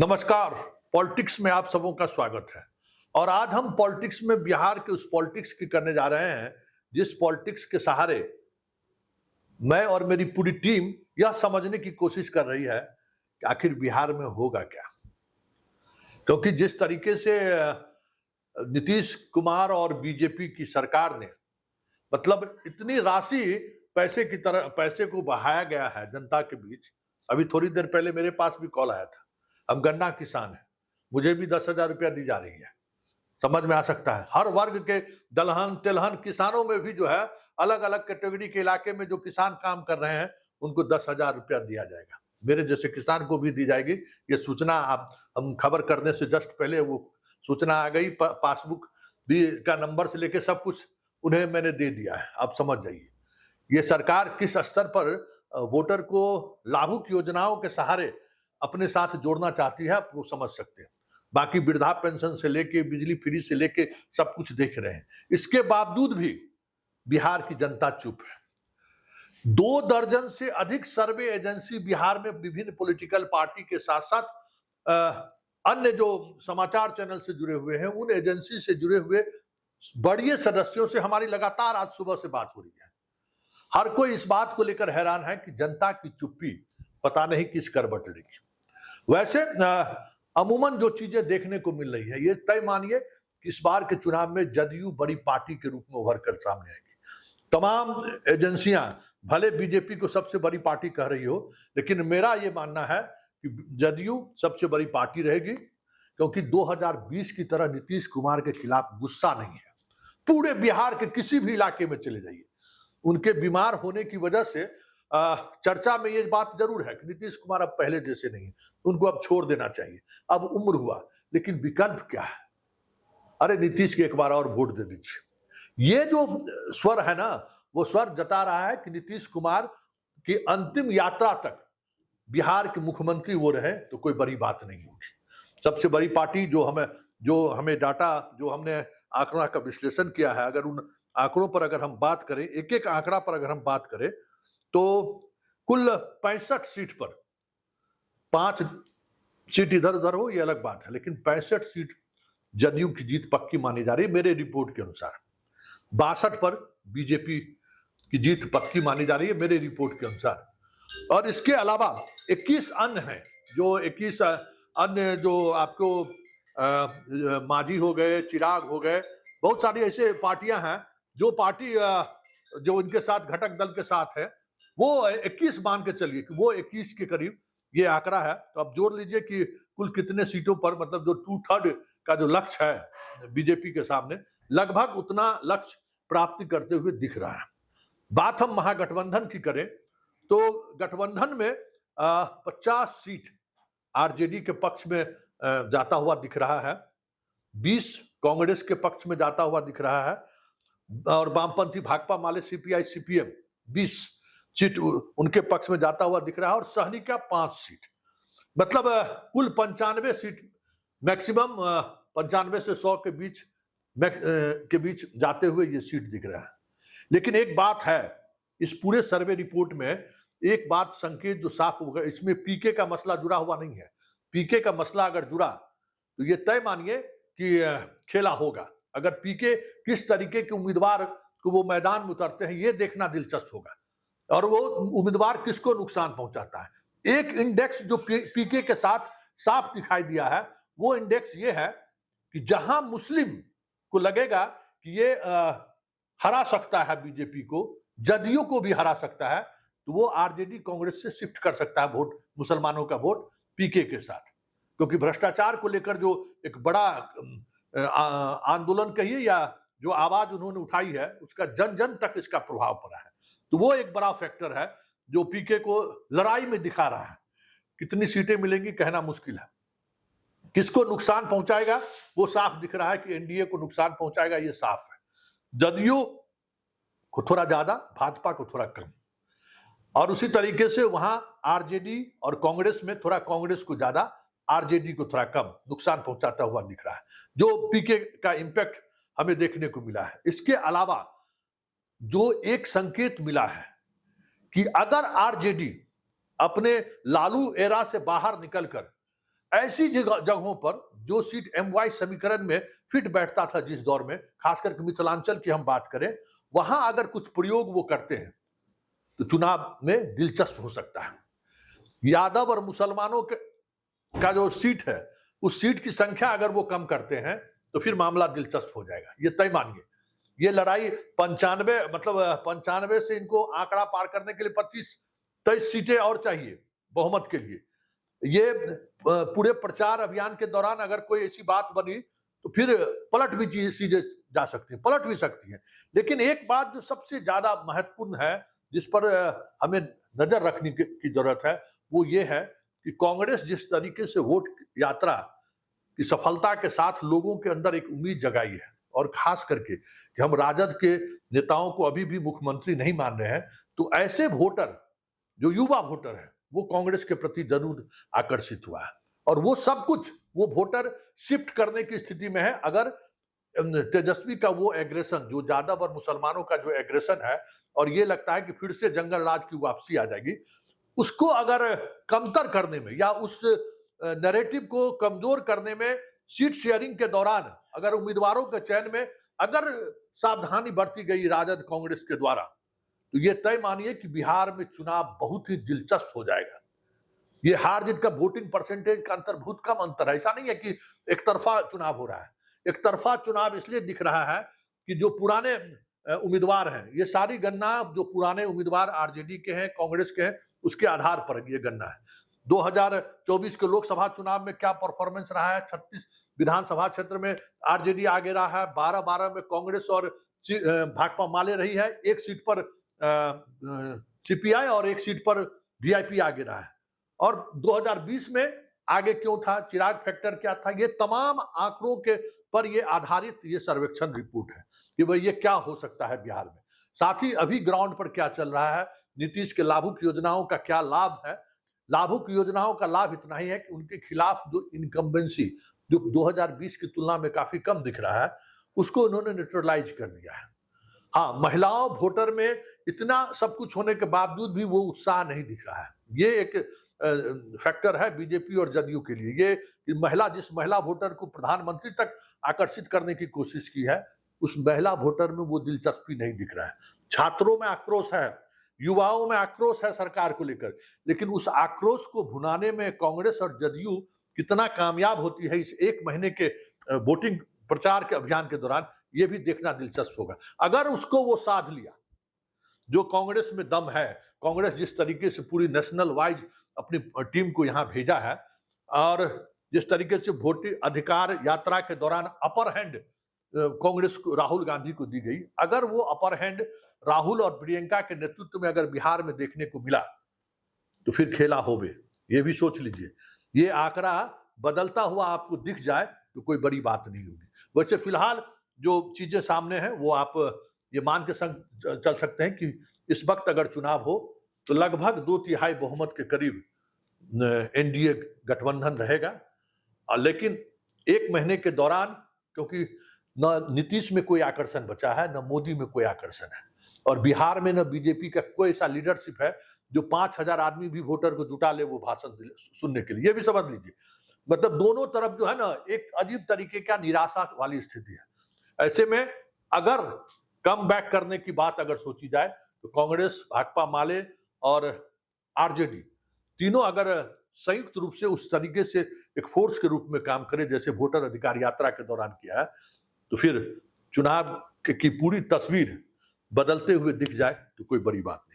नमस्कार। पॉलिटिक्स में आप सबों का स्वागत है। और आज हम पॉलिटिक्स में बिहार के उस पॉलिटिक्स की करने जा रहे हैं जिस पॉलिटिक्स के सहारे मैं और मेरी पूरी टीम यह समझने की कोशिश कर रही है कि आखिर बिहार में होगा क्या। क्योंकि जिस तरीके से नीतीश कुमार और बीजेपी की सरकार ने मतलब इतनी राशि पैसे को बहाया गया है जनता के बीच। अभी थोड़ी देर पहले मेरे पास भी कॉल आया था, हम गन्ना किसान हैं, मुझे भी 10,000 रुपया दी जा रही है। समझ में आ सकता है, हर वर्ग के दलहन तिलहन किसानों में भी जो है अलग अलग कैटेगरी के इलाके में जो किसान काम कर रहे हैं उनको 10,000 रुपया दिया जाएगा। मेरे जैसे किसान को भी दी जाएगी। ये सूचना हम खबर करने से जस्ट पहले वो सूचना आ गई, पासबुक भी का नंबर से लेके सब कुछ उन्हें मैंने दे दिया है। आप समझ जाइए ये सरकार किस स्तर पर वोटर को लाभुक योजनाओं के सहारे अपने साथ जोड़ना चाहती है, आप वो समझ सकते हैं। बाकी वृद्धा पेंशन से लेके बिजली फ्री से लेके सब कुछ देख रहे हैं। इसके बावजूद भी बिहार की जनता चुप है। 2 दर्जन से अधिक सर्वे एजेंसी बिहार में विभिन्न पॉलिटिकल पार्टी के साथ साथ अन्य जो समाचार चैनल से जुड़े हुए हैं उन एजेंसी से जुड़े हुए बड़े सदस्यों से हमारी लगातार आज सुबह से बात हो रही है। हर कोई इस बात को लेकर हैरान है कि जनता की चुप्पी पता नहीं किस कर बटलेगी। वैसे अमूमन जो चीजें देखने को मिल रही है ये तय मानिए कि इस बार के चुनाव में जदयू बड़ी पार्टी के रूप में उभर कर सामने आएगी। तमाम एजेंसियां भले बीजेपी को सबसे बड़ी पार्टी कह रही हो, लेकिन मेरा ये मानना है कि जदयू सबसे बड़ी पार्टी रहेगी, क्योंकि 2020 की तरह नीतीश कुमार के खिलाफ गुस्सा नहीं है। पूरे बिहार के किसी भी इलाके में चले जाइए, उनके बीमार होने की वजह से चर्चा में ये बात जरूर है कि नीतीश कुमार अब पहले जैसे नहीं, उनको अब छोड़ देना चाहिए, अब उम्र हुआ। लेकिन विकल्प क्या है? अरे नीतीश के एक बार और वोट दे दीजिए। ये जो स्वर है ना, वो स्वर जता रहा है कि नीतीश कुमार की अंतिम यात्रा तक बिहार के मुख्यमंत्री वो रहे तो कोई बड़ी बात नहीं होगी। सबसे बड़ी पार्टी जो हमें डाटा, जो हमने आंकड़ा का विश्लेषण किया है, अगर उन आंकड़ों पर अगर हम बात करें, एक एक आंकड़ा पर अगर हम बात करें, तो कुल 65 सीट पर 5 सीट इधर उधर हो ये अलग बात है, लेकिन 65 सीट जदयू की जीत पक्की मानी जा रही है मेरे रिपोर्ट के अनुसार। 62 पर बीजेपी की जीत पक्की मानी जा रही है मेरे रिपोर्ट के अनुसार। और इसके अलावा 21 अन्य हैं, जो 21 अन्य जो आपको मांझी हो गए, चिराग हो गए, बहुत सारी ऐसे पार्टियां हैं जो पार्टी जो इनके साथ घटक दल के साथ है, वो 21 मान के चलिए कि वो 21 के करीब ये आंकड़ा है। तो अब जोड़ लीजिए कि कुल कितने सीटों पर, मतलब जो 2/3 का जो लक्ष्य है बीजेपी के सामने, लगभग उतना लक्ष्य प्राप्ति करते हुए दिख रहा है। बात हम महागठबंधन की करें तो गठबंधन में 50 सीट आरजेडी के पक्ष में जाता हुआ दिख रहा है, 20 कांग्रेस के पक्ष में जाता हुआ दिख रहा है, और वामपंथी भाकपा माले सीपीआई सीपीएम 20 सीट उनके पक्ष में जाता हुआ दिख रहा है, और सहनी का 5 सीट, मतलब कुल 95 सीट मैक्सिमम 95 से 100 के बीच जाते हुए ये सीट दिख रहा है। लेकिन एक बात है, इस पूरे सर्वे रिपोर्ट में एक बात संकेत जो साफ होगा, इसमें पीके का मसला जुड़ा हुआ नहीं है। पीके का मसला अगर जुड़ा तो ये तय मानिए कि खेला होगा। अगर पीके किस तरीके के उम्मीदवार को वो मैदान में उतरते हैं ये देखना दिलचस्प होगा, और वो उम्मीदवार किसको नुकसान पहुंचाता है। एक इंडेक्स जो पीके के साथ साफ दिखाई दिया है, वो इंडेक्स ये है कि जहां मुस्लिम को लगेगा कि ये हरा सकता है बीजेपी को, जदयू को भी हरा सकता है, तो वो आरजेडी कांग्रेस से शिफ्ट कर सकता है वोट, मुसलमानों का वोट पीके के साथ। क्योंकि भ्रष्टाचार को लेकर जो एक बड़ा आंदोलन कहिए या जो आवाज उन्होंने उठाई है, उसका जन जन तक इसका प्रभाव पड़ा है। तो वो एक बड़ा फैक्टर है जो पीके को लड़ाई में दिखा रहा है। कितनी सीटें मिलेंगी कहना मुश्किल है, किसको नुकसान पहुंचाएगा वो साफ दिख रहा है कि एनडीए को नुकसान पहुंचाएगा, ये साफ है। जदयू को थोड़ा ज्यादा, भाजपा को थोड़ा कम, और उसी तरीके से वहां आरजेडी और कांग्रेस में थोड़ा कांग्रेस को ज्यादा, आरजेडी को थोड़ा कम नुकसान पहुंचाता हुआ दिख रहा है, जो पीके का इंपैक्ट हमें देखने को मिला है। इसके अलावा जो एक संकेत मिला है कि अगर आरजेडी अपने लालू एरा से बाहर निकलकर ऐसी जगहों पर जो सीट MY समीकरण में फिट बैठता था जिस दौर में, खास करके मिथिलांचल की हम बात करें, वहां अगर कुछ प्रयोग वो करते हैं तो चुनाव में दिलचस्प हो सकता है। यादव और मुसलमानों का जो सीट है, उस सीट की संख्या अगर वो कम करते हैं तो फिर मामला दिलचस्प हो जाएगा, ये तय मानिए। ये लड़ाई 95 से इनको आंकड़ा पार करने के लिए 25-23 सीटें और चाहिए बहुमत के लिए। ये पूरे प्रचार अभियान के दौरान अगर कोई ऐसी बात बनी तो फिर पलट भी चीजें जा सकती हैं, पलट भी सकती हैं। लेकिन एक बात जो सबसे ज्यादा महत्वपूर्ण है, जिस पर हमें नजर रखने की जरूरत है, वो ये है कि कांग्रेस जिस तरीके से वोट यात्रा की सफलता के साथ लोगों के अंदर एक उम्मीद जगाई है, और खास करके कि हम राजद के नेताओं को अभी भी मुख्यमंत्री नहीं मान रहे हैं, तो ऐसे वोटर जो युवा वोटर है वो कांग्रेस के प्रति जरूर आकर्षित हुआ है, और वो सब कुछ वो वोटर शिफ्ट करने की स्थिति में है अगर तेजस्वी का वो एग्रेशन, जो यादव और मुसलमानों का जो एग्रेशन है, और ये लगता है कि फिर से जंगल राज की वापसी आ जाएगी, उसको अगर कमतर करने में या उस नैरेटिव को कमजोर करने में सीट शेयरिंग के दौरान अगर उम्मीदवारों के चयन में अगर सावधानी बरती गई राजद कांग्रेस के द्वारा, तो ये तय मानिए कि बिहार में चुनाव बहुत ही दिलचस्प हो जाएगा। ये हार जीत का वोटिंग परसेंटेज का अंतर बहुत कम अंतर है, ऐसा नहीं है कि एक तरफा चुनाव हो रहा है। एक तरफा चुनाव इसलिए दिख रहा है कि जो पुराने उम्मीदवार हैं, ये सारी गणना जो पुराने उम्मीदवार आरजेडी के हैं, कांग्रेस के हैं, उसके आधार पर ये गणना है। 2024 के लोकसभा चुनाव में क्या परफॉर्मेंस रहा है, 36 विधानसभा क्षेत्र में आरजेडी आगे रहा है, 12 में कांग्रेस और भाकपा माले रही है, एक सीट पर सीपीआई और एक सीट पर वीआईपी आगे रहा है। और 2020 में आगे क्यों था, चिराग फैक्टर क्या था, ये तमाम आंकड़ों के पर ये आधारित ये सर्वेक्षण रिपोर्ट है कि भाई ये क्या हो सकता है बिहार में। साथ ही अभी ग्राउंड पर क्या चल रहा है, नीतीश के लाभुक योजनाओं का क्या लाभ है। लाभुक योजनाओं का लाभ इतना ही है कि उनके खिलाफ जो इनकम्बेंसी जो 2020 की तुलना में काफी कम दिख रहा है, उसको उन्होंने न्यूट्रलाइज कर दिया है। हाँ, महिलाओं वोटर में इतना सब कुछ होने के बावजूद भी वो उत्साह नहीं दिख रहा है। ये एक फैक्टर है बीजेपी और जदयू के लिए। ये जिस महिला वोटर को प्रधानमंत्री तक आकर्षित करने की कोशिश की है, उस महिला वोटर में वो दिलचस्पी नहीं दिख रहा है। छात्रों में आक्रोश है, युवाओं में आक्रोश है सरकार को लेकर, लेकिन उस आक्रोश को भुनाने में कांग्रेस और जदयू कितना कामयाब होती है इस एक महीने के वोटिंग प्रचार के अभियान के दौरान, ये भी देखना दिलचस्प होगा। अगर उसको वो साध लिया जो कांग्रेस में दम है, कांग्रेस जिस तरीके से पूरी नेशनल वाइज अपनी टीम को यहां भेजा है, और जिस तरीके से वोटिंग अधिकार यात्रा के दौरान अपर हैंड कांग्रेस को राहुल गांधी को दी गई, अगर वो अपर हैंड राहुल और प्रियंका के नेतृत्व में अगर बिहार में देखने को मिला तो फिर खेला होवे। ये भी सोच लीजिए, ये आंकड़ा बदलता हुआ आपको दिख जाए तो कोई बड़ी बात नहीं होगी। वैसे फिलहाल जो चीजें सामने हैं वो आप ये मान के संग चल सकते हैं कि इस वक्त अगर चुनाव हो तो लगभग 2/3 बहुमत के करीब एनडीए गठबंधन रहेगा। लेकिन एक महीने के दौरान, क्योंकि न नीतीश में कोई आकर्षण बचा है, न मोदी में कोई आकर्षण है, और बिहार में न बीजेपी का कोई ऐसा लीडरशिप है जो 5000 आदमी भी वोटर को जुटा ले वो भाषण सुनने के लिए। ये भी समझ लीजिए, मतलब दोनों तरफ जो है ना एक अजीब तरीके का निराशा वाली स्थिति है। ऐसे में अगर कम बैक करने की बात अगर सोची जाए तो कांग्रेस, भाकपा माले और आरजेडी तीनों अगर संयुक्त रूप से उस तरीके से एक फोर्स के रूप में काम करे जैसे वोटर अधिकार यात्रा के दौरान किया है, तो फिर चुनाव की पूरी तस्वीर बदलते हुए दिख जाए तो कोई बड़ी बात नहीं।